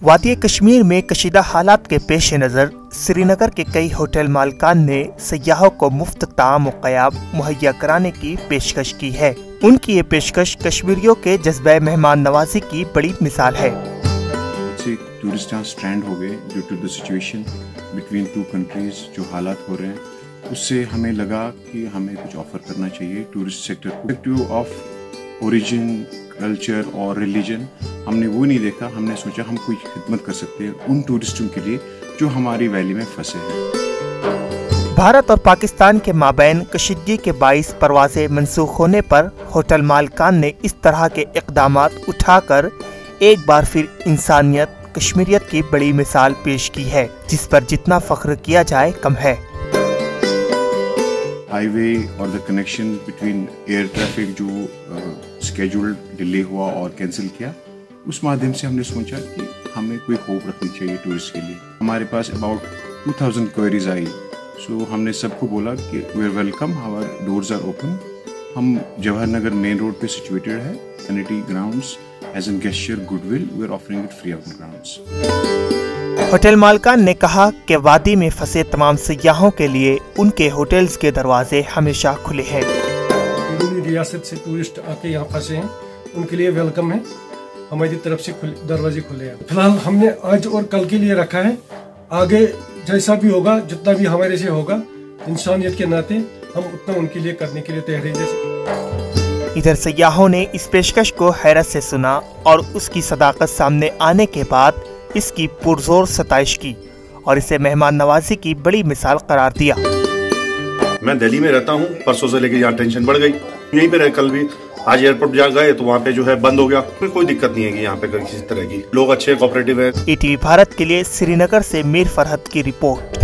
वादी कश्मीर में कशीदा हालात के पेश नज़र श्रीनगर के कई होटल मालिकान ने सयाहों को मुफ्त ताम व क़याम मुहैया कराने की पेशकश की है। उनकी ये पेशकश कश्मीरियों के जज्बे मेहमान नवाजी की बड़ी मिसाल है। टूरिस्ट यहाँ स्ट्रैंड हो गए due to the situation between two countries, जो हालात हो रहे हैं उससे हमें लगा कि हमें कुछ ऑफर करना चाहिए टूरिस्ट सेक्टर को। पर्सपेक्टिव ऑफ ओरिजिन, कल्चर और रिलीजन हमने वो नहीं देखा। हमने सोचा हम कोई खिदमत कर सकते हैं उन टूरिस्टों के लिए जो हमारी वैली में फंसे हैं। भारत और पाकिस्तान के माबैन कशीदगी के बाइस परवाजें मंसूख होने पर होटल मालिकान ने इस तरह के इक़दामात उठाकर एक बार फिर इंसानियत, कश्मीरियत की बड़ी मिसाल पेश की है, जिस पर जितना फख्र किया जाए कम है। हाईवे और the connection between air traffic जो स्केड्यूल्ड डिले हुआ और कैंसिल किया, उस माध्यम से हमने सोचा कि हमें कोई होप रखनी चाहिए टूरिस्ट के लिए। हमारे पास अबाउट 2000 क्वेरीज आई, सो हमने सबको बोला कि we are welcome, our doors are open. हम जवाहर नगर मेन रोड पे सिचुएटेड है, एनिटी grounds, as an gesture goodwill we are offering it free of the grounds. Hotel मालिकान ने कहा कि वादी में फंसे तमाम सयाहों के लिए उनके होटल्स के दरवाजे हमेशा खुले हैं। रियासत से टूरिस्ट आके यहाँ फंसे हैं, उनके लिए वेलकम है, हमारी तरफ से दरवाजे खुले हैं। फिलहाल हमने आज और कल के लिए रखा है, आगे जैसा भी होगा, जितना भी हमारे से होगा, इंसानियत के नाते हम उतना उनके लिए करने के लिए तैयार हैं। इधर सयाहों ने इस पेशकश को हैरत से सुना और उसकी सदाकत सामने आने के बाद इसकी पुरजोर सताइश की और इसे मेहमान नवाजी की बड़ी मिसाल करार दिया। मैं दिल्ली में रहता हूँ, परसों से लेकर यहाँ टेंशन बढ़ गई। यहीं पे रहे, कल भी आज एयरपोर्ट जा गए तो वहाँ पे जो है बंद हो गया। कोई दिक्कत नहीं है कि यहाँ पे किसी तरह की, लोग अच्छे कोऑपरेटिव है। ETV भारत के लिए श्रीनगर से मीर फरहत की रिपोर्ट।